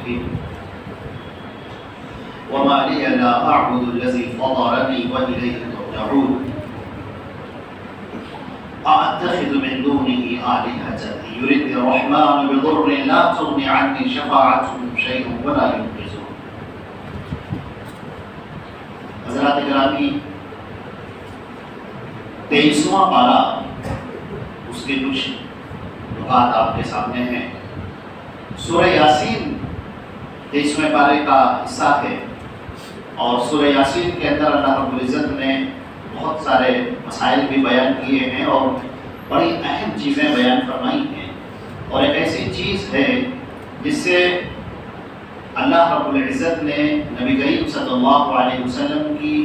الرحيم وما لي لا أعبد الذي فطرني وإليه ترجعون أأتخذ من دونه آلهة يرد الرحمن بضر لا تغني عني شفاعتهم شيئا ولا ينقذون. حضرات گرامی، 23واں پارہ، اس کے کچھ نکات آپ کے سامنے ہیں. سورہ یاسین 23ویں پارے کا حصہ ہے، اور سورہ یاسین کے اندر اللہ رب العزت نے بہت سارے مسائل بھی بیان کیے ہیں اور بڑی اہم چیزیں بیان فرمائی ہیں. اور ایک ایسی چیز ہے جس سے اللہ رب العزت نے نبی کریم صلی اللہ علیہ وسلم کی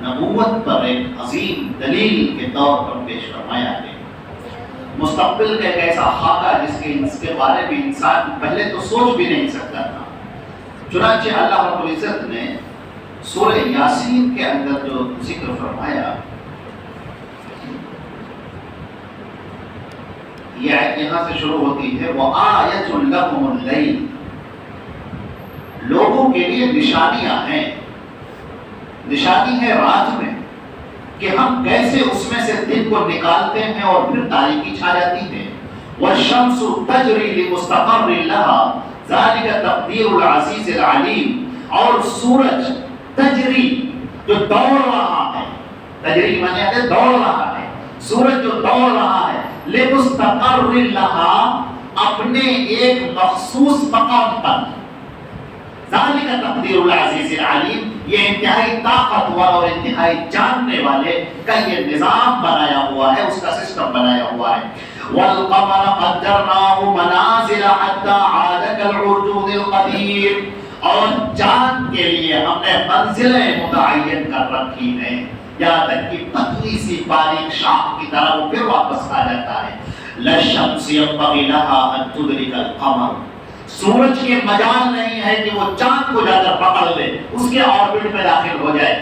نبوت پر ایک عظیم دلیل کے طور پر پیش فرمایا ہے. مستقبل کا ایک ایسا خاکہ جس کے بارے میں انسان پہلے تو سوچ بھی نہیں سکتا تھا. چنانچہ اللہ رب العزت نے سورہ یاسین کے اندر جو ذکر فرمایا، یہ آیت یہاں سے شروع ہوتی ہے وَآیَةٌ لَكُمُ اللَّيْلُ، لوگوں کے لیے نشانیاں ہیں. نشانی ہے رات میں کہ ہم کیسے اس میں سے دن کو نکالتے ہیں اور پھر تاریکی چھا جاتی ہے. وَالشَّمْسُ تَجْرِي لِمُسْتَقَرٍّ لَهَا ذَلِكَ تَقْدِيرُ الْعَزِيزِ الْعَلِيمِ، اور سورج تجری جو دوڑ رہا ہے، تجری معنی ہے دوڑ رہا ہے، سورج جو دوڑ رہا ہے لِمُسْتَقَرٍّ لَهَا، اپنے ایک مخصوص مقام پر. ذَلِكَ تَقْدِيرُ الْعَزِيزِ الْعَلِيمِ، یہ انتہائی طاقتور اور انتہائی جاننے والے کا یہ نظام بنایا ہوا ہے، اس کا سسٹم بنایا ہوا ہے. وَالْقَمَرَ قَدَّرْنَاهُ مَنَازِلَ حَتَّى عَادَ كَالْعُرْجُونِ الْقَدِيمِ، اور چاند کے لیے ہم نے منزلیں متعین کر رکھی ہیں، یہاں تک کہ پتلی سی باریک شاخ کی طرح وہ پھر واپس آ جاتا ہے. لَلشَّمْسِ يَنبَغِي لَهَا أَن تُدْرِكَ الْقَمَرَ، سورج کے مجال نہیں ہے کہ وہ چاند کو جا کر پکڑ لے، اس کے آربٹ میں داخل ہو جائے.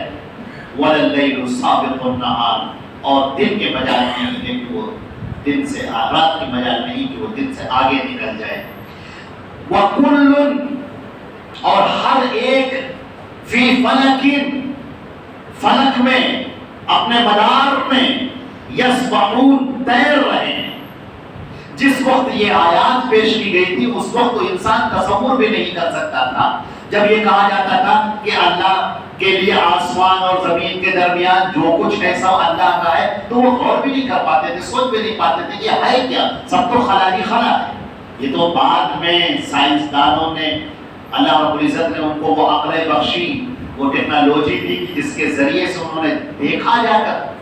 وَلَلَّيْلُ سَابِقُ النَّهَارِ، اور دن کے مجال نہیں ہے کہ وہ دن سے، رات کے مجال نہیں کہ وہ دن سے آگے نکل جائے. وَكُلٌّ، اور ہر ایک فی فلک، فلک میں، اپنے مدار میں، یسبحون، تیر رہے ہیں. جس وقت یہ آیات پیش کی گئی تھی اس وقت تو انسان تصور بھی نہیں کر سکتا تھا. جب یہ کہا جاتا تھا کہ اللہ کے لیے آسمان اور زمین کے درمیان جو کچھ ہے سب اللہ کا ہے، تو وہ غور بھی نہیں کر پاتے تھے، سوچ بھی نہیں پاتے تھے یہ ہے کیا، سب تو خلا ہی خلا ہے. یہ تو بعد میں سائنسدانوں نے، اللہ رب العزت نے ان کو وہ عقلیں بخشی، وہ ٹیکنالوجی دی جس کے ذریعے سے انہوں نے دیکھا جا کر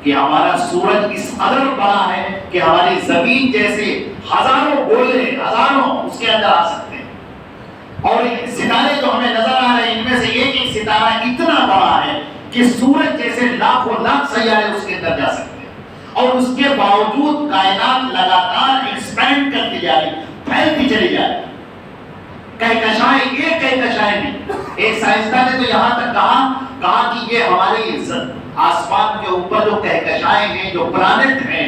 کہ ہمارا سورج اس قدر بڑا ہے کہ ہماری زمین جیسے ہزاروں گولے، ہزاروں اس کے اندر آ سکتے ہیں. اور ستارے جو ہمیں نظر آ رہے ہیں ان میں سے ایک ایک ستارہ اتنا بڑا ہے کہ سورج جیسے لاکھوں لاکھ سیارے اس کے اندر جا سکتے ہیں. اور اس کے باوجود کائنات لگاتار ایکسپینڈ کرتی جا رہی، پھیلتی چلی جا رہی. کہکشائیں، ایک کہکشائیں نہیں. ایک سائنسدان نے تو یہاں تک کہا کہ یہ ہماری آسمان کے اوپر جو کہکشائیں ہیں، جو پلانٹ ہیں،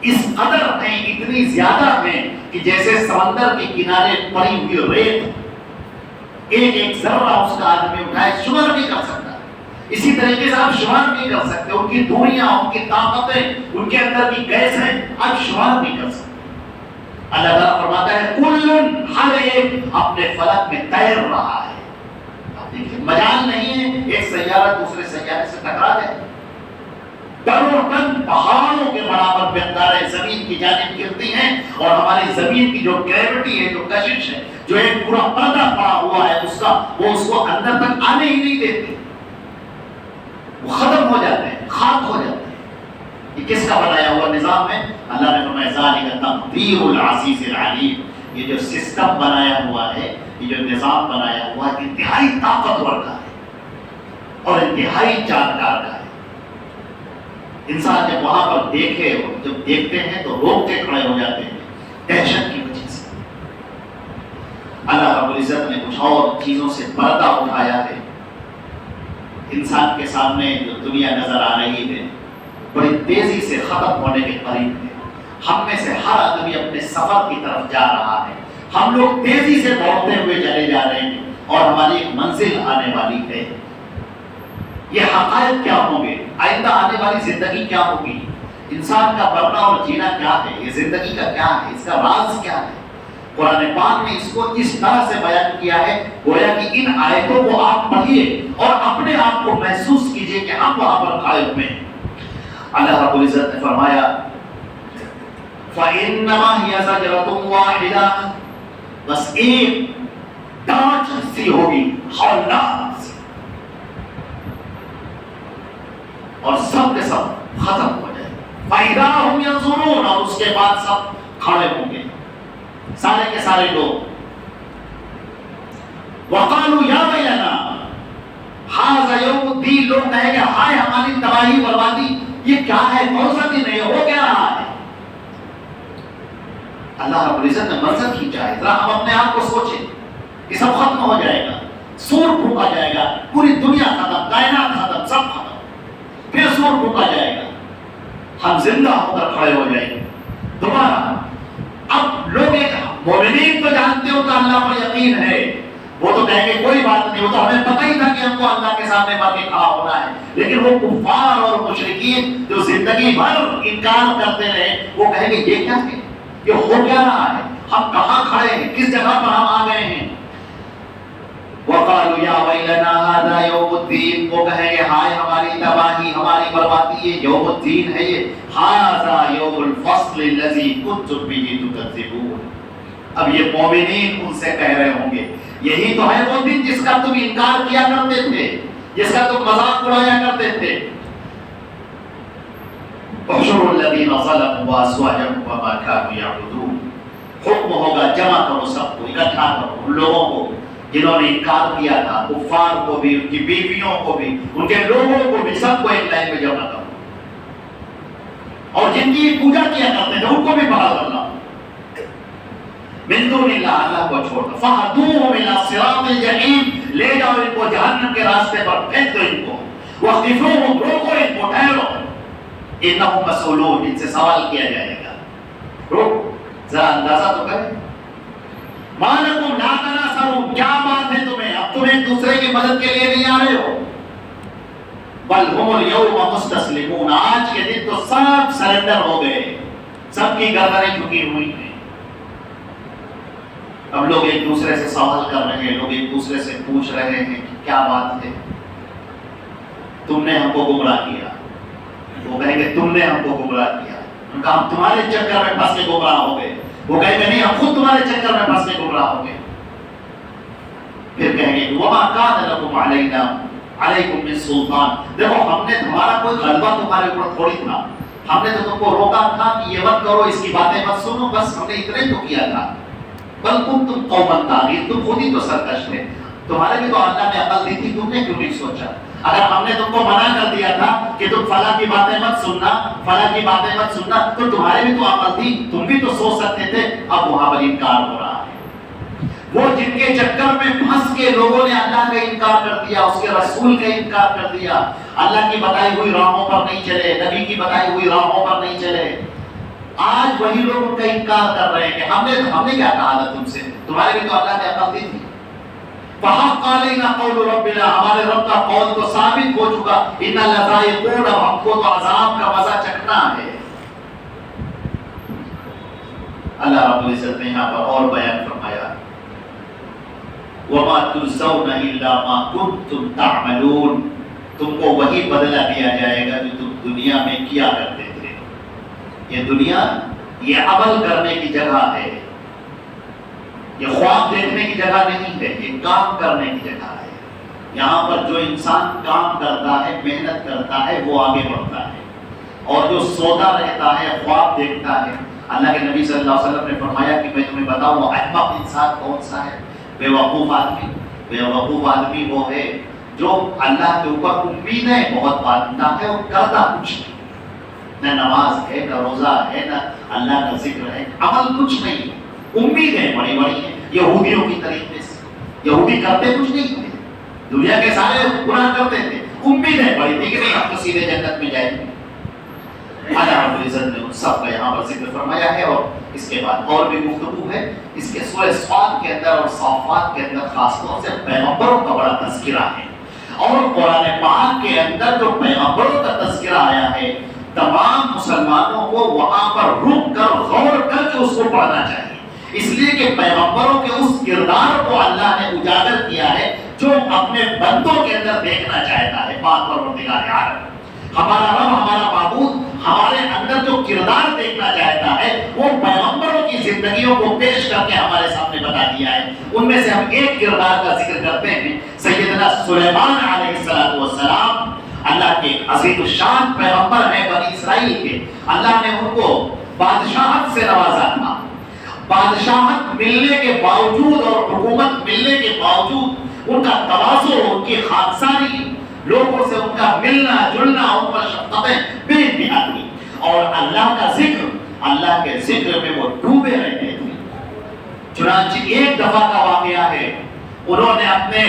اس قدر ہیں، اتنی زیادہ ہیں کہ جیسے سمندر کے کنارے پڑی ہوئی ریت، ایک ایک ذرہ اس کا آدمی اٹھائے شمار نہیں کر سکتا. اسی طریقے سے آپ شمار نہیں کر سکتے ان کی دوریاں، ان کی طاقتیں، ان کے اندر کی گیسیں آپ شمار نہیں کر سکتے. اللہ تعالیٰ فرماتا ہے کلن، ہر ایک اپنے فلک میں تیر رہا ہے. مجال نہیں ہے ایک سیارہ دوسرے سیارے سے ٹکرا جائے. ٹنوں ٹن پہاڑوں کے برابر مقداریں زمین کی جانب گرتی ہیں، اور ہماری زمین کی جو گریوٹی ہے، جو کشش ہے، جو ایک پورا پردہ پڑا ہوا ہے اس کا، وہ اس کو اندر تک آنے ہی نہیں دیتے، وہ ختم ہو جاتے ہیں، خاک ہو جاتے ہیں. یہ کس کا بنایا ہوا نظام ہے؟ اللہ نے فرمایا ذالک تقدیر العزیز العلیم، یہ جو سسٹم بنایا ہوا ہے، یہ جو نظام بنایا ہوا ہے، انتہائی طاقتور کا ہے اور انتہائی جانکار کا ہے. انسان جب وہاں پر دیکھے، جب دیکھتے ہیں تو روکتے کھڑے ہو جاتے ہیں دہشت کی وجہ سے. اللہ رب العزت نے کچھ اور چیزوں سے پردہ اٹھایا ہے. انسان کے سامنے جو دنیا نظر آ رہی ہے بڑی تیزی سے ختم ہونے کے قریب ہے. ہم میں سے ہر آدمی اپنے سفر کی طرف جا رہا ہے. ہم لوگ تیزی سے دوڑتے ہوئے چلے منزل آنے والی ہے، یہ حقائق کیا ہوں گے، آئندہ آنے والی زندگی کیا ہوگی، انسان کا مرنا اور جینا کیا ہے، یہ زندگی کا کیا ہے، اس کا راز کیا ہے۔ قرآن پاک نے اس کو اس طرح سے بیان کیا ہے گویا کہ ان آیتوں کو آپ پڑھیے اور اپنے آپ کو محسوس کیجئے کہ ہم وہاں پر کھڑے ہوئے ہیں۔ اللہ رب العزت نے فرمایا فَإِنَّمَا هِيَ زَجْرَةٌ وَاحِدَةٌ، بس ایک ڈانٹ سی ہوگی، ہولناک سی، اور سب کے سب ختم ہو جائے۔ فَإِذَا هُمْ يَنظُرُونَ، اور اس کے بعد سب کھڑے ہوں گے، سارے کے سارے لوگ۔ وَقَالُوا يَا وَيْلَنَا هَذَا يَوْمُ الدِّينِ، لوگ کہیں گے ہائے ہماری تباہی بربادی، یہ کیا ہے، کون سا دن ہے، ہو کیا رہا ہے۔ اللہ رب العزت نے منظر کھینچا ہے، ذرا ہم اپنے آپ کو سوچیں، یہ سب ختم ہو جائے گا، سور پھونکا جائے گا، پوری دنیا ختم، کائنات ختم، سب ختم، پھر سور پھونکا جائے گا، ہم زندہ ہو کر کھڑے ہو جائیں گے دوبارہ۔ اب لوگ ایک مومنین تو جانتے ہو تو اللہ پر یقین ہے، وہ تو کہیں گے کوئی بات نہیں، وہ تو ہمیں پتہ ہی تھا کہ ہم کو اللہ کے سامنے باقی کھڑا ہونا ہے، لیکن وہ کفار اور مشرکین جو زندگی بھر انکار کرتے رہے، وہ کہیں گے یہ کیا ہے، یہ ہو کیا رہا ہے، ہم کہاں کھڑے ہیں، کس جگہ پر ہم آ گئے ہیں۔ وَقَالُوا يَا وَيْلَنَا هَذَا يَوْمُ الدِّينِ، وہ کہیں گے ہائے ہماری تباہی، ہماری بربادی، یہ یوم الدین ہے، یہ هَذَا يَوْمُ الْفَصْلِ الَّذِي كُنتُم بِهِ تُكَذِّبُونَ۔ اب یہ مومنین ان سے کہہ رہے ہوں گے یہی تو ہے وہ دن جس کا تم انکار کیا کرتے تھے، جس کا تم مذاق اڑایا کرتے تھے۔ احشروا الذین ظلموا وازواجهم وما كانوا يعبدون، حکم ہوگا جمع کرو سب کو، اکٹھا کرو ان لوگوں کو جنہوں نے انکار کیا تھا، کفار کو بھی، ان کی بیویوں کو بھی، ان کے لوگوں کو بھی، سب کو ایک لائن میں جمع کرو، اور جن کی پوجا کیا کرتے تھے ان کو بھی بحال کرنا، من دون اللہ، اللہ کو چھوڑ دو، فَهْدُوهُمْ إِلَىٰ صِرَاطِ الْجَحِيمِ، لے جاؤ ان کو جہنم کے راستے پر، پھینک دو ان کو، وَاقْتِفُوهُمْ، روکو ان کو، ٹھہرو، إِنَّهُمْ مَسْئُولُونَ، ان سے سوال کیا جائے گا، روک ذرا اندازہ تو کریں۔ مَا لَكُمْ لَا تَنَاصَرُونَ، کیا بات ہے تمہیں، اب تم ایک دوسرے کی مدد کے لیے نہیں آ رہے ہو۔ بَلْ هُمُ الْيَوْمَ مُسْتَسْلِمُونَ، آج کے دن تو سب سرنڈر ہو گئے، سب کی گردنیں جھکی ہوئی ہیں۔ اب لوگ ایک دوسرے سے سوال کر رہے ہیں، لوگ ایک دوسرے سے پوچھ رہے ہیں کہ کیا بات ہے، تم نے ہم کو گمراہ کیا، وہ کہیں گے تم نے ہم کو گمراہ کیا، ان کا ہم تمہارے چکر میں پھنس کے گمراہ ہو گئے، وہ کہیں گے نہیں ہم خود تمہارے چکر میں پھنس کے گمراہ ہو گئے۔ پھر کہیں گے وما کان لکم علینا علیکم من سلطان، دیکھو ہم نے تمہارا کوئی غلبہ تمہارے اوپر تھوڑی تھا، ہم نے تو تم کو روکا تھا کہ یہ مت کرو، اس کی باتیں مت سنو، بس ہم نے اتنے تو کیا تھا۔ بل تم قوما طاغین، تم خود ہی تو سرکش تھے، تمہارے بھی تو اللہ نے عقل دی تھی، تم نے کیوں نہیں سوچا؟ اگر ہم نے تم کو منع کر دیا تھا کہ تم فلاں کی باتیں مت سننا، فلاں کی باتیں مت سننا، تو تمہارے بھی تو عقل تھی، تم بھی تو سوچ سکتے تھے، اب وہاں پر انکار ہو رہا ہے۔ وہ جن کے چکر میں پھنس کے لوگوں نے اللہ کا انکار کر دیا، اس کے رسول کا انکار کر دیا، اللہ کی بتائی ہوئی راہوں پر نہیں چلے، نبی کی بتائی ہوئی راہوں پر نہیں چلے، آج وہی لوگ ان کا انکار کر رہے ہیں کہ ہم نے کیا کہا تھا تم سے، تمہارے بھی تو اللہ نے عقل دی تھی۔ فحق علینا قول ربنا، ہمارے رب کا قول تو ثابت ہو چکا، انا لذائقون، اب ہم کو تو عذاب کا مزہ چکھنا ہے۔ اللہ رب العزت نے یہاں پر اور بیان فرمایا وما تجزون الا ما کنتم تعملون، تم کو وہی بدلہ دیا جائے گا جو تم دنیا میں کیا کرتے تھے۔ یہ دنیا یہ عمل کرنے کی جگہ ہے، یہ خواب دیکھنے کی جگہ نہیں ہے، یہ کام کرنے کی جگہ ہے۔ یہاں پر جو انسان کام کرتا ہے، محنت کرتا ہے، وہ آگے بڑھتا ہے، اور جو سوتا رہتا ہے، خواب دیکھتا ہے، اللہ کے نبی صلی اللہ علیہ وسلم نے فرمایا کہ میں تمہیں بتاؤں احمق انسان کون سا ہے، بے وقوف آدمی۔ بے وقوف آدمی وہ ہے جو اللہ کے اوپر امیدیں بہت باندھتا ہے اور کرتا کچھ نہیں، نہ نماز ہے، نہ روزہ ہے، نہ اللہ کا ذکر ہے، عمل کچھ نہیں، امیدیں بڑی بڑی ہیں۔ یہودیوں کی طریقے سے یہودی کرتے کچھ نہیں تھے، دنیا کے سارے گناہ کرتے تھے، امیدیں بڑی تھی کہ نہیں ہم تو سیدھے جنت میں جائیں گے۔ اللہ رب العزت نے ان سب کا یہاں پر ذکر فرمایا ہے، اور اس کے بعد اور بھی گفتگو ہے. اس کے سورہ صاد کے اندر اور صافات کے اندر خاص طور سے پیغمبروں کا بڑا تذکرہ ہے. اور قرآن پاک کے اندر جو پیغمبروں کا تذکرہ آیا ہے تمام مسلمانوں کو وہاں پر رک کر غور کر کے اس کو پڑھنا چاہیے. اس لیے کہ پیغمبروں کے اس کردار کو اللہ نے اجاگر کیا ہے جو اپنے بندوں کے اندر دیکھنا چاہتا ہے. پاک پروردگار عالم ہمارا رب ہمارا معبود ہمارے اندر جو کردار دیکھنا چاہتا ہے وہ پیغمبروں کی زندگیوں کو پیش کر کے ہمارے سامنے بتا دیا ہے. ان میں سے ہم ایک کردار کا ذکر کرتے ہیں. سیدنا سلیمان علیہ السلام اللہ کے عظیم الشان پیغمبر ہیں بنی اسرائیل کے. اللہ نے ان کو بادشاہت سے نوازا تھا. بادشاہت ملنے کے باوجود اور حکومت ملنے کے باوجود ان کا تواضع ان کی خاکساری لوگوں سے ان کا ملنا جلنا ان پر شفقتیں بے انتہا تھی. اور اللہ کا ذکر اللہ کے ذکر میں وہ ڈوبے رہتے تھے. چنانچہ ایک دفعہ کا واقعہ ہے انہوں نے اپنے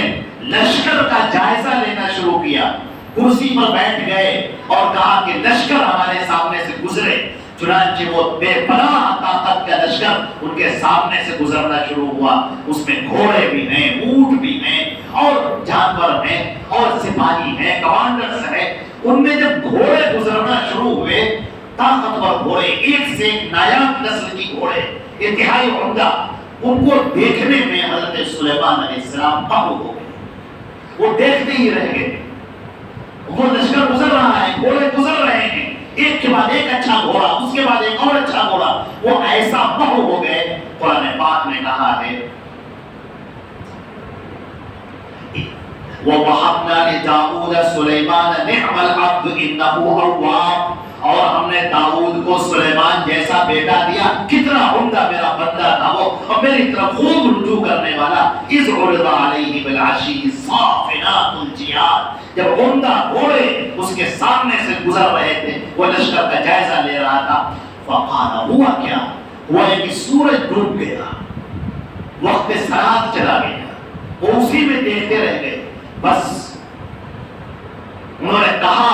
لشکر کا جائزہ لینا شروع کیا. کرسی پر بیٹھ گئے اور کہا کہ لشکر ہمارے سامنے سے گزرے. چنانچہ وہ بے پناہ طاقت کا لشکر ان کے سامنے سے گزرنا شروع ہوا. اس میں گھوڑے بھی ہیں اونٹ بھی ہیں اور جانور ہیں اور سپاہی ہیں کمانڈرز ہیں. ان میں جب گھوڑے گزرنا شروع ہوئے طاقتور گھوڑے ایک سے ایک نایاب نسل کی گھوڑے انتہائی عمدہ ان کو دیکھنے میں حضرت سلیمان علیہ السلام پاگل ہو گئے. وہ دیکھتے ہی رہ گئے. وہ لشکر گزر رہا ہے گھوڑے گزر رہے ہیں ایک کے بعد ایک اچھا گھوڑا اس کے بعد ایک اور اچھا گھوڑا. وہ ایسا پاگل ہو گئے. قرآن پاک نے کہا ہے وَوَهَبْنَا لِدَاؤُودَ سُلَيْمَانَ نِعْمَ الْعَبْدُ إِنَّهُ أَوَّابٌ. اور ہم نے داؤد کو سلیمان جیسا بیٹا دیا. کتنا عمدہ میرا بندہ تھا وہ اور میری طرف خوب رجوع کرنے والا. اِذْ عُرِضَ عَلَيْهِ بِالْعَشِيِّ الصَّافِنَاتُ الْجِيَادُ. جب عمدہ گھوڑے اس کے سامنے سے گزر رہے تھے وہ لشکر کا جائزہ لے رہا تھا. فقال ہوا کیا ہوا ہے کہ سورج ڈوب گیا وقت سرات چلا گیا. وہ اسی میں دیکھتے رہ گئے. بس انہوں نے کہا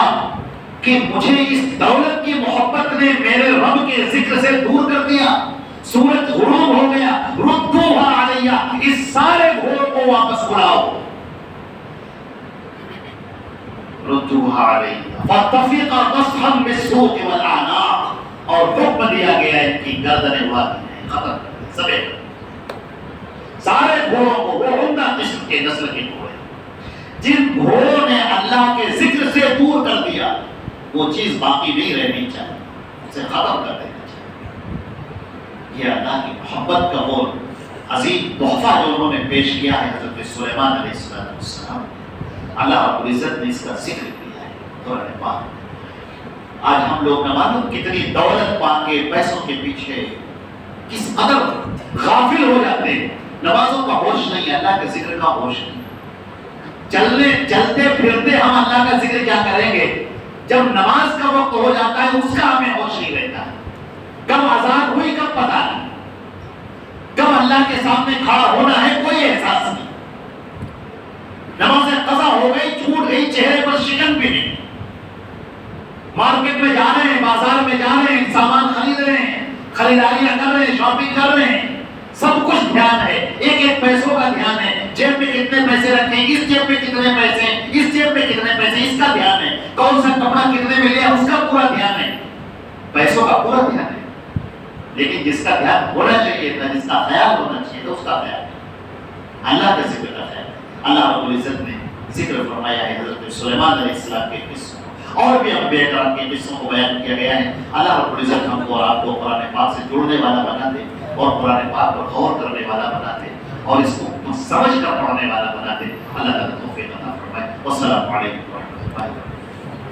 کہ مجھے اس دولت کی محبت نے میرے رب کے ذکر سے دور کر دیا. سورج غروب ہو گیا. ردوها علیہ. اس سارے گھوڑوں کو واپس بلاؤ. ردوها علیہ فاتفق قصحا بالسوق والاعناق. اور حکم دیا گیا ان کی گردنیں اڑا دی ختم کر سبے سارے گھوڑوں کو. وہ عمدہ قسم کے نسل کے گھوڑے جن گھوڑوں نے اللہ کے ذکر سے دور کر دیا وہ چیز باقی نہیں رہنی چاہیے اسے ختم کر دینا چاہیے. یہ اللہ کی محبت کا وہ عظیم تحفہ جو انہوں نے پیش کیا ہے حضرت سلیمان علیہ السلام. اللہ رب العزت نے اس کا ذکر کیا ہے قرآن پاک. آج ہم لوگ نہ معلوم کتنی دولت پا کے پیسوں کے پیچھے کس قدر غافل ہو جاتے ہیں. نمازوں کا ہوش نہیں اللہ کے ذکر کا ہوش نہیں. چلتے پھرتے ہم اللہ کا ذکر کیا کریں گے جب نماز کا وقت ہو جاتا ہے اس کا ہمیں ہوش نہیں رہتا. کب آزاد ہوئی کب پتہ نہیں. کب اللہ کے سامنے کھڑا ہونا ہے کوئی احساس نہیں. نمازیں قضا ہو گئی چھوٹ گئی چہرے پر شکن بھی نہیں. مارکیٹ میں جا رہے ہیں بازار میں جا رہے ہیں سامان خرید رہے ہیں خریداریاں کر رہے ہیں شاپنگ کر رہے ہیں سب کچھ دھیان ہے. ایک ایک پیسوں کا دھیان ہے. جیب میں کتنے پیسے رکھیں اس جیب میں کتنے پیسے اس جیب میں کتنے پیسے اس کا دھیان ہے. کون سا کپڑا کتنے میں لیا اس کا پورا دھیان ہے. پیسوں کا پورا دھیان ہے. لیکن جس کا دھیان ہونا چاہیے تھا جس کا خیال ہونا چاہیے تھا اس کا خیال اللہ کا ذکر کا خیال. اللہ رب العزت نے ذکر فرمایا ہے حضرت سلیمان علیہ السلام کے قصوں اور بھی انبیاء کرام کے قصوں کو بیان کیا گیا ہے. اللہ رب العزت ہم کو اور آپ کو قرآن پاک سے جڑنے والا بنا دے اور قرآن پاک پر غور کرنے والا بنا دے اور اس کو سمجھ کر پڑھنے والا بنا دے. اللہ تعالیٰ توفیق عطا فرمائے. والسلام علیکم ورحمۃ اللہ.